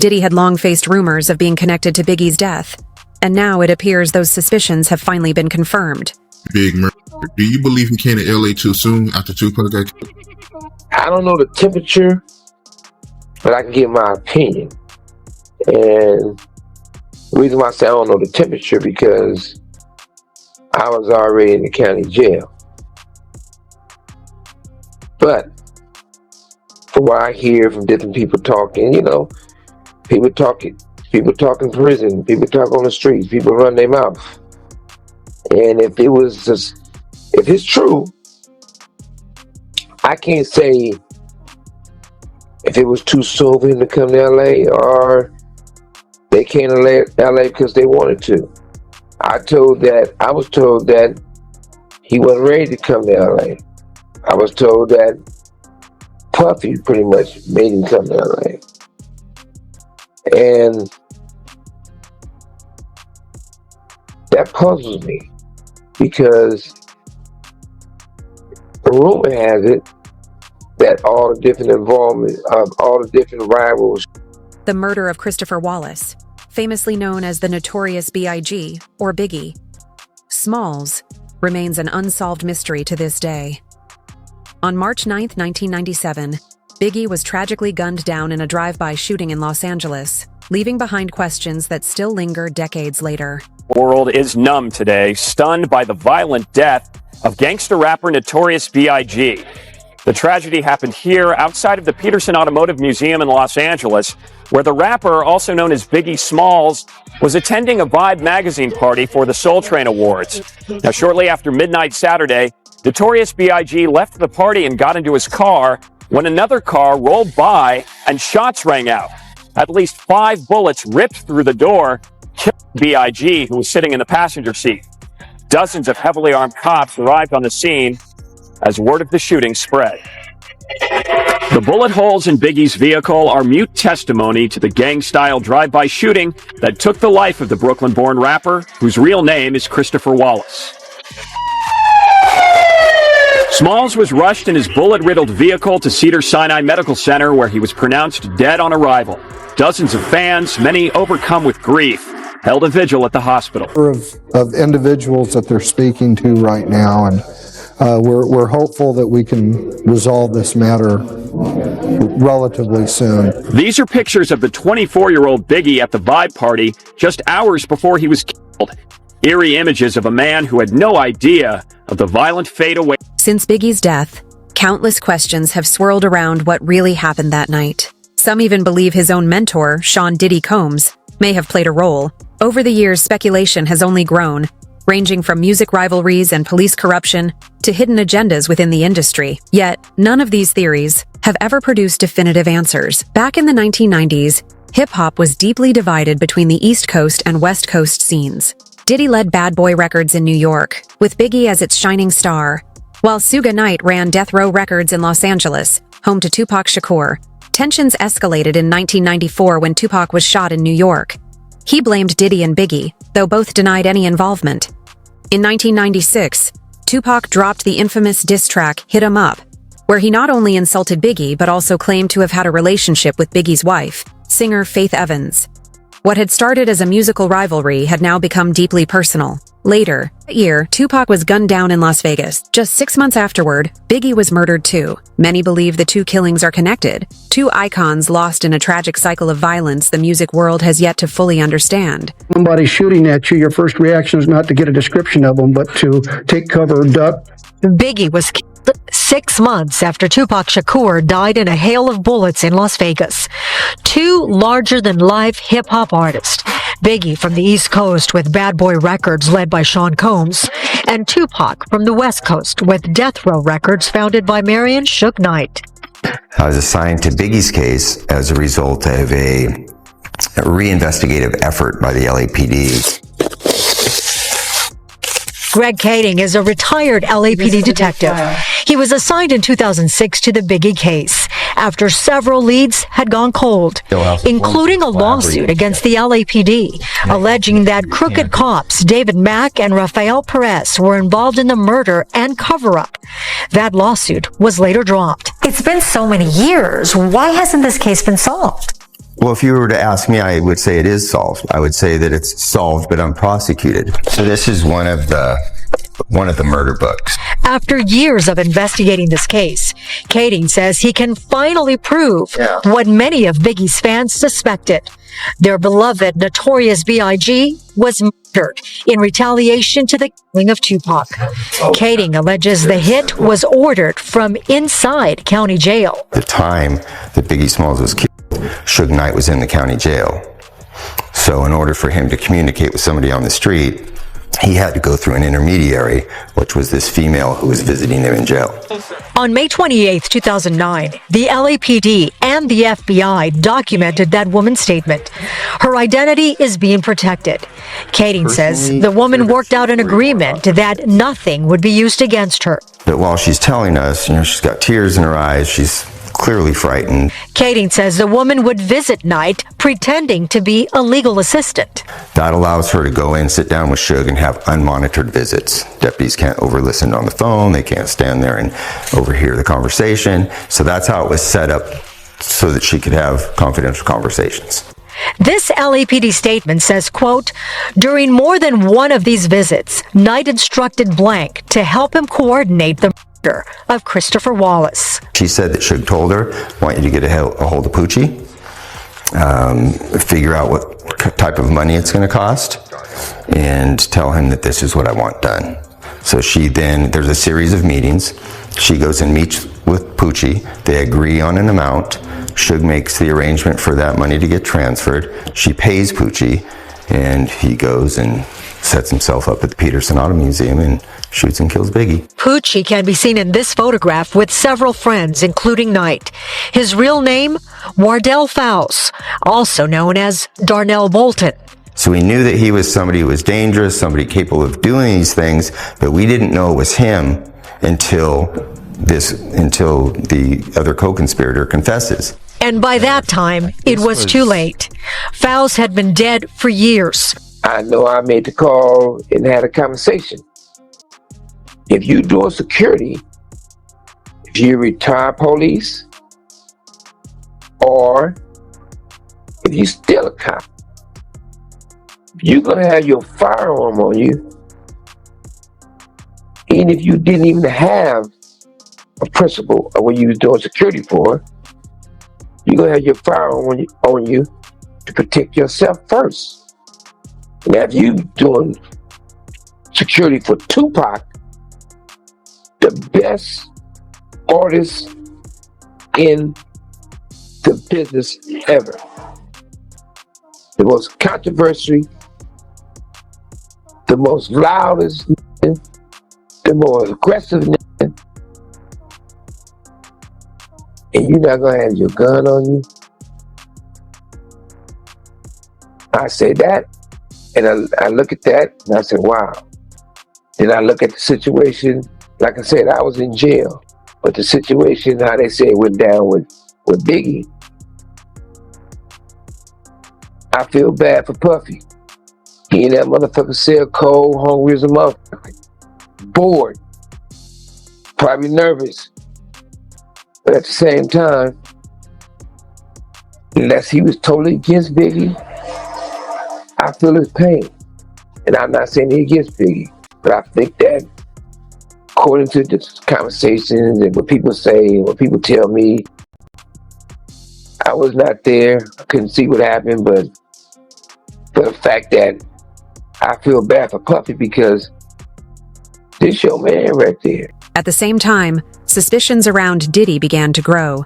Diddy had long faced rumors of being connected to Biggie's death, and now it appears those suspicions have finally been confirmed. Big murder. Do you believe he came to LA too soon after Tupac got killed? I don't know the temperature, but I can give my opinion. And the reason why I say I don't know the temperature, because I was already in the county jail. But from what I hear from different people talking, people talk in prison, people talk on the streets, people run their mouth. And if it's true, I can't say if it was too soon for him to come to LA or they came to LA because they wanted to. I was told that he wasn't ready to come to LA. I was told that Puffy pretty much made him come to LA. And that puzzles me, because the rumor has it that all the different involvement of all the different rivals. The murder of Christopher Wallace, famously known as the Notorious B.I.G. or Biggie, Smalls, remains an unsolved mystery to this day. On March 9, 1997, Biggie was tragically gunned down in a drive-by shooting in Los Angeles, leaving behind questions that still linger decades later. The world is numb today, stunned by the violent death of gangster rapper Notorious B.I.G. The tragedy happened here outside of the Peterson Automotive Museum in Los Angeles, where the rapper, also known as Biggie Smalls, was attending a Vibe magazine party for the Soul Train Awards. Now, shortly after midnight Saturday, Notorious B.I.G. left the party and got into his car when another car rolled by and shots rang out. At least 5 bullets ripped through the door, killing B.I.G., who was sitting in the passenger seat. Dozens of heavily armed cops arrived on the scene as word of the shooting spread. The bullet holes in Biggie's vehicle are mute testimony to the gang-style drive-by shooting that took the life of the Brooklyn-born rapper, whose real name is Christopher Wallace. Smalls was rushed in his bullet-riddled vehicle to Cedars-Sinai Medical Center, where he was pronounced dead on arrival. Dozens of fans, many overcome with grief, held a vigil at the hospital. Of individuals that they're speaking to right now, and we're hopeful that we can resolve this matter relatively soon. These are pictures of the 24-year-old Biggie at the Vibe party just hours before he was killed. Eerie images of a man who had no idea of the violent fate away. Since Biggie's death, countless questions have swirled around what really happened that night. Some even believe his own mentor, Sean Diddy Combs, may have played a role. Over the years, speculation has only grown, ranging from music rivalries and police corruption to hidden agendas within the industry. Yet, none of these theories have ever produced definitive answers. Back in the 1990s, hip-hop was deeply divided between the East Coast and West Coast scenes. Diddy led Bad Boy Records in New York, with Biggie as its shining star, while Suge Knight ran Death Row Records in Los Angeles, home to Tupac Shakur. Tensions escalated in 1994 when Tupac was shot in New York. He blamed Diddy and Biggie, though both denied any involvement. In 1996, Tupac dropped the infamous diss track Hit 'Em Up, where he not only insulted Biggie but also claimed to have had a relationship with Biggie's wife, singer Faith Evans. What had started as a musical rivalry had now become deeply personal. Later that year, Tupac was gunned down in Las Vegas. Just 6 months afterward, Biggie was murdered too. Many believe the two killings are connected. Two icons lost in a tragic cycle of violence the music world has yet to fully understand. Somebody shooting at you, your first reaction is not to get a description of them, but to take cover, duck. Biggie was killed 6 months after Tupac Shakur died in a hail of bullets in Las Vegas. Two larger-than-life hip-hop artists, Biggie from the East Coast with Bad Boy Records led by Sean Combs, and Tupac from the West Coast with Death Row Records founded by Marion Suge Knight. I was assigned to Biggie's case as a result of a reinvestigative effort by the LAPD. Greg Kading is a retired LAPD detective. He was assigned in 2006 to the Biggie case after several leads had gone cold, including a lawsuit against the LAPD, alleging that crooked cops David Mack and Rafael Perez were involved in the murder and cover-up. That lawsuit was later dropped. It's been so many years. Why hasn't this case been solved? Well, if you were to ask me, I would say it is solved. I would say that it's solved but unprosecuted. So this is one of the murder books. After years of investigating this case, Kading says he can finally prove what many of Biggie's fans suspected. Their beloved Notorious B.I.G. was murdered in retaliation to the killing of Tupac. Kading alleges the hit was ordered from inside county jail. The time that Biggie Smalls was killed, Suge Knight was in the county jail. So in order for him to communicate with somebody on the street, he had to go through an intermediary, which was this female who was visiting him in jail. On May 28, 2009, the LAPD and the FBI documented that woman's statement. Her identity is being protected. Kading says the woman worked out an agreement that nothing would be used against her. But while she's telling us, she's got tears in her eyes, she's clearly frightened. Kading says the woman would visit Knight pretending to be a legal assistant. That allows her to go in, sit down with Suge, and have unmonitored visits. Deputies can't overlisten on the phone. They can't stand there and overhear the conversation. So that's how it was set up, so that she could have confidential conversations. This LAPD statement says, quote, during more than one of these visits, Knight instructed Blank to help him coordinate the murder of Christopher Wallace. She said that Suge told her, I want you to get a hold of Poochie, figure out what type of money it's going to cost, and tell him that this is what I want done. So there's a series of meetings. She goes and meets with Poochie. They agree on an amount. Suge makes the arrangement for that money to get transferred. She pays Poochie, and he goes and sets himself up at the Peterson Auto Museum and shoots and kills Biggie. Poochie can be seen in this photograph with several friends, including Knight. His real name, Wardell Fowles, also known as Darnell Bolton. So we knew that he was somebody who was dangerous, somebody capable of doing these things, but we didn't know it was him until the other co-conspirator confesses. And by that time, it was too late. Fowles had been dead for years. I know I made the call and had a conversation. If you're doing security, if you're retired police, or if you're still a cop, you're going to have your firearm on you. And if you didn't even have a principal of what you was doing security for, you're going to have your firearm on you to protect yourself first. Now, if you doing security for Tupac, the best artist in the business ever, the most controversial, the most loudest, the most aggressive, and you're not gonna have your gun on you. I say that, and I look at that, and I say, wow. Then I look at the situation. Like I said, I was in jail, but the situation, how they say it went down with Biggie, I feel bad for Puffy. He in that motherfucker cell, cold, hungry as a motherfucker, bored, probably nervous. But at the same time, unless he was totally against Biggie, I feel his pain. And I'm not saying he against Biggie, but I think that according to the conversations and what people say and what people tell me, I was not there. I couldn't see what happened, but the fact that I feel bad for Puffy because this your man right there. At the same time, suspicions around Diddy began to grow.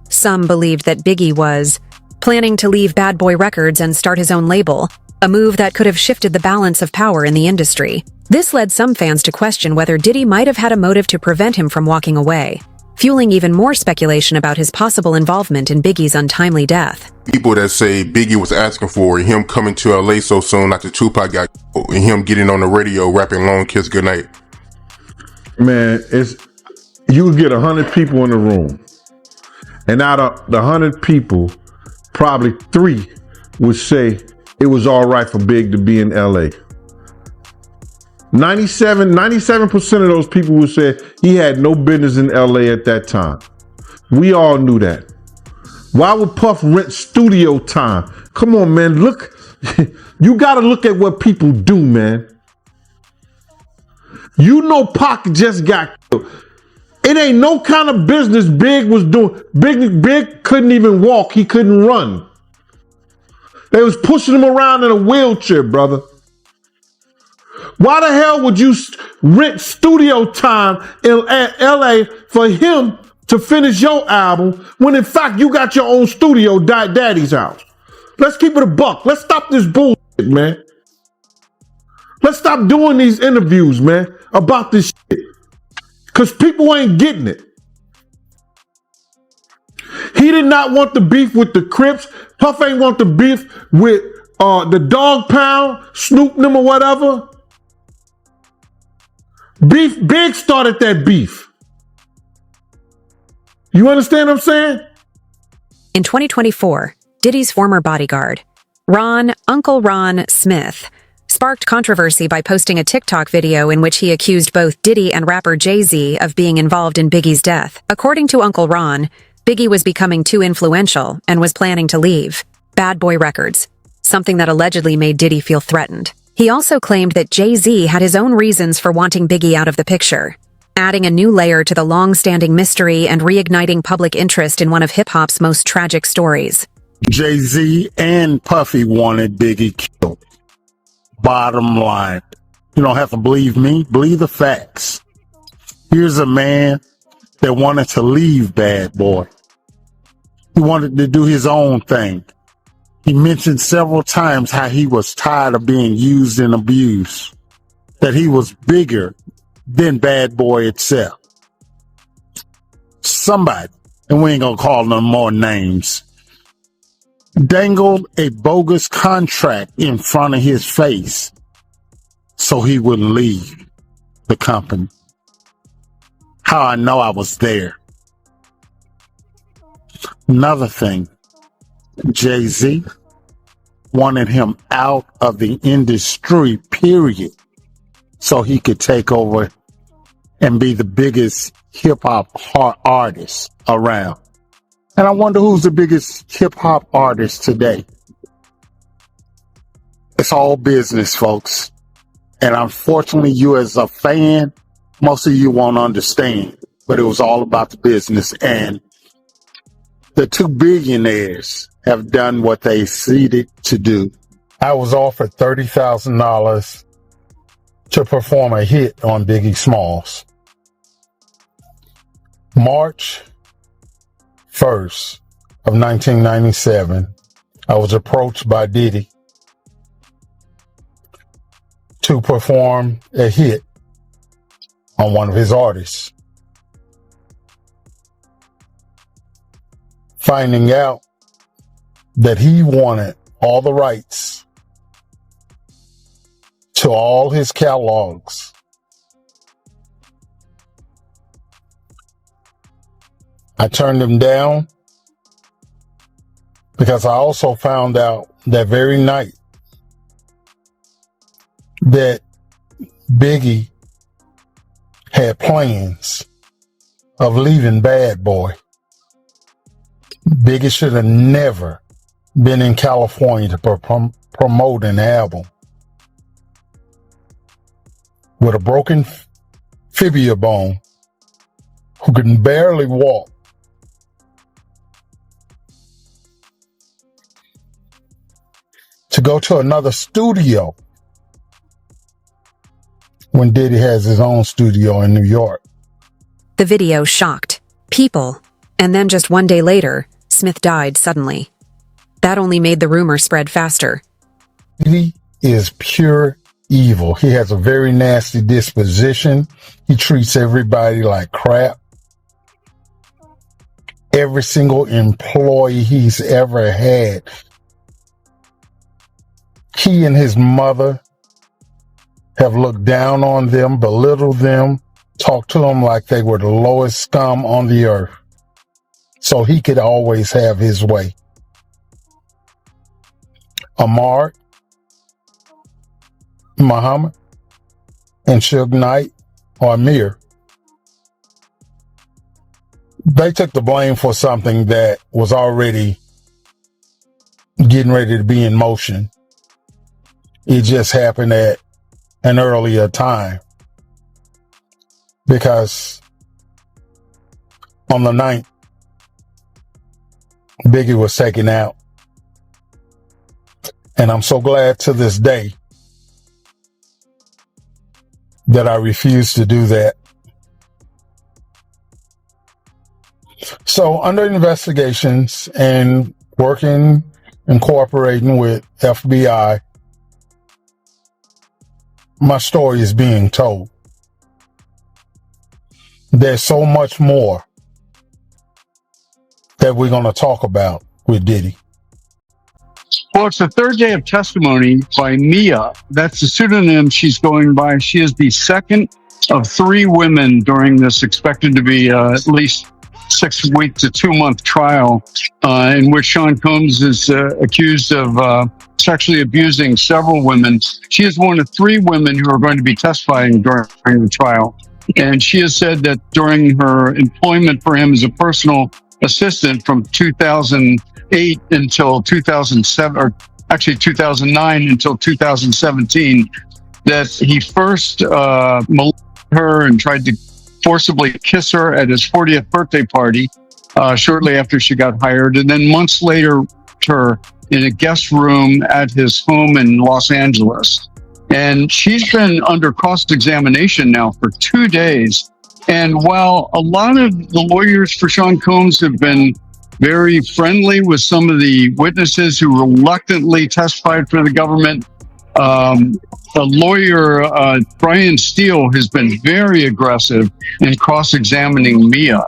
Some believed that Biggie was planning to leave Bad Boy Records and start his own label, a move that could have shifted the balance of power in the industry. This led some fans to question whether Diddy might have had a motive to prevent him from walking away, fueling even more speculation about his possible involvement in Biggie's untimely death. People that say Biggie was asking for him coming to LA so soon after Tupac got killed, and him getting on the radio rapping Long Kiss Goodnight. Man, you would get 100 people in the room, and out of the 100 people, probably 3 would say it was all right for Big to be in LA. 97% of those people would say he had no business in LA at that time. We all knew that. Why would Puff rent studio time? Come on, man. Look, you got to look at what people do, man. You know Pac just got killed. It ain't no kind of business Big was doing. Big couldn't even walk. He couldn't run. They was pushing him around in a wheelchair, brother. Why the hell would you rent studio time in LA for him to finish your album when in fact you got your own studio, Daddy's house? Let's keep it a buck. Let's stop this bullshit, man. Let's stop doing these interviews, man, about this shit. Because people ain't getting it. He did not want the beef with the Crips. Puff ain't want the beef with the Dog Pound, Snoop them or whatever. Big started that beef. You understand what I'm saying? In 2024, Diddy's former bodyguard, Uncle Ron Smith, sparked controversy by posting a TikTok video in which he accused both Diddy and rapper Jay-Z of being involved in Biggie's death. According to Uncle Ron, Biggie was becoming too influential and was planning to leave Bad Boy Records, something that allegedly made Diddy feel threatened. He also claimed that Jay-Z had his own reasons for wanting Biggie out of the picture, adding a new layer to the long-standing mystery and reigniting public interest in one of hip-hop's most tragic stories. Jay-Z and Puffy wanted Biggie killed. Bottom line. You don't have to believe me. Believe the facts. Here's a man that wanted to leave Bad Boy. He wanted to do his own thing. He mentioned several times how he was tired of being used and abused, that he was bigger than Bad Boy itself. Somebody, and we ain't gonna call no more names, dangled a bogus contract in front of his face so he wouldn't leave the company. How I know I was there. Another thing, Jay-Z wanted him out of the industry, period, so he could take over and be the biggest hip-hop artist around. And I wonder who's the biggest hip-hop artist today. It's all business, folks. And unfortunately, you as a fan, most of you won't understand, but it was all about the business. And the two billionaires have done what they seeded to do. I was offered $30,000 to perform a hit on Biggie Smalls. March 1st of 1997, I was approached by Diddy to perform a hit on one of his artists. Finding out that he wanted all the rights to all his catalogs. I turned him down because I also found out that very night that Biggie had plans of leaving Bad Boy. Biggie should have never been in California to promote an album with a broken fibula bone, who could barely walk, to go to another studio when Diddy has his own studio in New York. The video shocked people, and then just one day later, Smith died suddenly. That only made the rumor spread faster. Diddy is pure evil. He has a very nasty disposition. He treats everybody like crap. Every single employee he's ever had, he and his mother have looked down on them, belittled them, talked to them like they were the lowest scum on the earth, so he could always have his way. Ahmad, Muhammad, and Suge Knight, or Amir, they they took the blame for something that was already getting ready to be in motion. It just happened at an earlier time. Because on the 9th, Biggie was taken out. And I'm so glad to this day that I refused to do that. So under investigations and working and cooperating with FBI, my story is being told. There's so much more that we're going to talk about with Diddy. Well, it's the third day of testimony by Mia. That's the pseudonym she's going by. She is the second of 3 women during this expected to be at least 6-week to 2-month trial in which Sean Combs is accused of sexually abusing several women. She is one of 3 women who are going to be testifying during the trial. And she has said that during her employment for him as a personal assistant from 2008 until 2007, or actually 2009 until 2017, that he first molested her and tried to forcibly kiss her at his 40th birthday party shortly after she got hired, and then months later her in a guest room at his home in Los Angeles. And she's been under cross-examination now for 2 days. And while a lot of the lawyers for Sean Combs have been very friendly with some of the witnesses who reluctantly testified for the government, lawyer Brian Steele has been very aggressive in cross-examining Mia,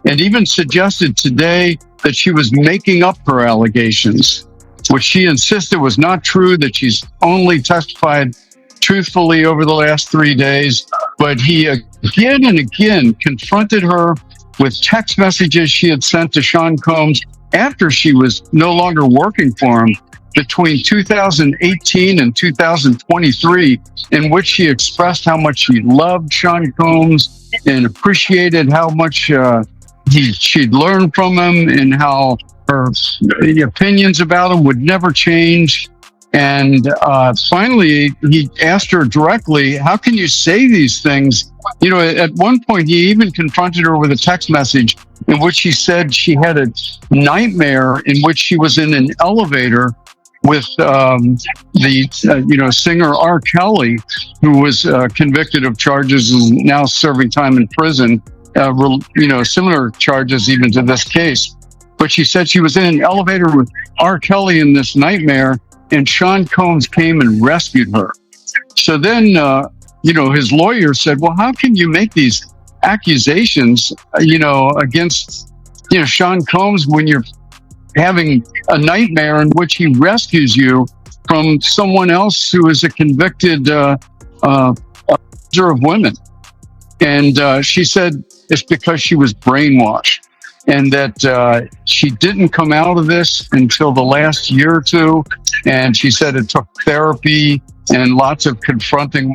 and even suggested today that she was making up her allegations, which she insisted was not true, that she's only testified truthfully over the last 3 days. But he again and again confronted her with text messages she had sent to Sean Combs after she was no longer working for him between 2018 and 2023, in which she expressed how much she loved Sean Combs and appreciated how much she'd learned from him, and how her opinions about him would never change. And finally, he asked her directly, how can you say these things? You know, at one point, he even confronted her with a text message in which she said she had a nightmare in which she was in an elevator with the singer R. Kelly, who was convicted of charges and now serving time in prison, similar charges even to this case. But she said she was in an elevator with R. Kelly in this nightmare, and Sean Combs came and rescued her. So then, his lawyer said, well, how can you make these accusations, against, Sean Combs when you're having a nightmare in which he rescues you from someone else who is a convicted abuser of women? And she said it's because she was brainwashed, and that she didn't come out of this until the last year or 2. And she said it took therapy and lots of confronting.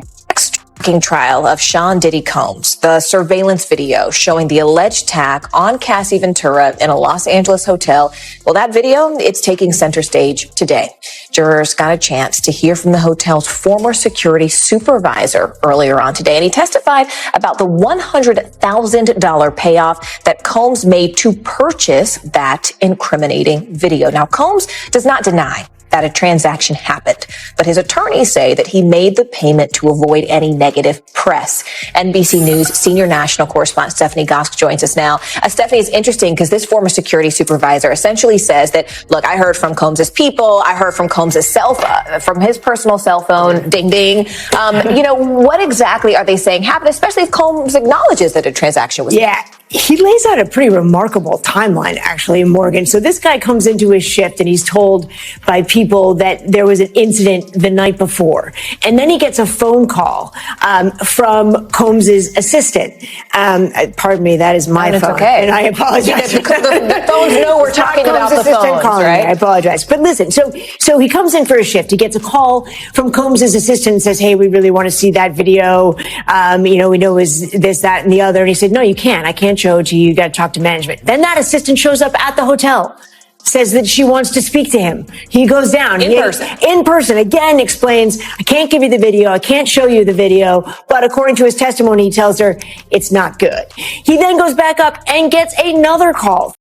Trial of Sean Diddy Combs, the surveillance video showing the alleged attack on Cassie Ventura in a Los Angeles hotel. Well, that video, it's taking center stage today. Jurors got a chance to hear from the hotel's former security supervisor earlier on today, and he testified about the $100,000 payoff that Combs made to purchase that incriminating video. Now, Combs does not deny that a transaction happened, but his attorneys say that he made the payment to avoid any negative press. NBC News senior national correspondent Stephanie Gosk joins us now. Stephanie, it's interesting because this former security supervisor essentially says that, look, I heard from Combs's people, I heard from Combs's from his personal cell phone, ding, ding. What exactly are they saying happened, especially if Combs acknowledges that a transaction was made? He lays out a pretty remarkable timeline, actually, Morgan. So this guy comes into his shift and he's told by people that there was an incident the night before. And then he gets a phone call from Combs's assistant. Pardon me, that is my phone. Okay. And I apologize. The phones know we're talking about the phones, right? I apologize. But listen, so he comes in for a shift. He gets a call from Combs's assistant and says, hey, we really want to see that video. We know is this, that, and the other. And he said, no, you can't. I can't show it to you. You got to talk to management. Then that assistant shows up at the hotel, says that she wants to speak to him. He goes down. In person, again explains, I can't give you the video. I can't show you the video. But according to his testimony, he tells her it's not good. He then goes back up and gets another call.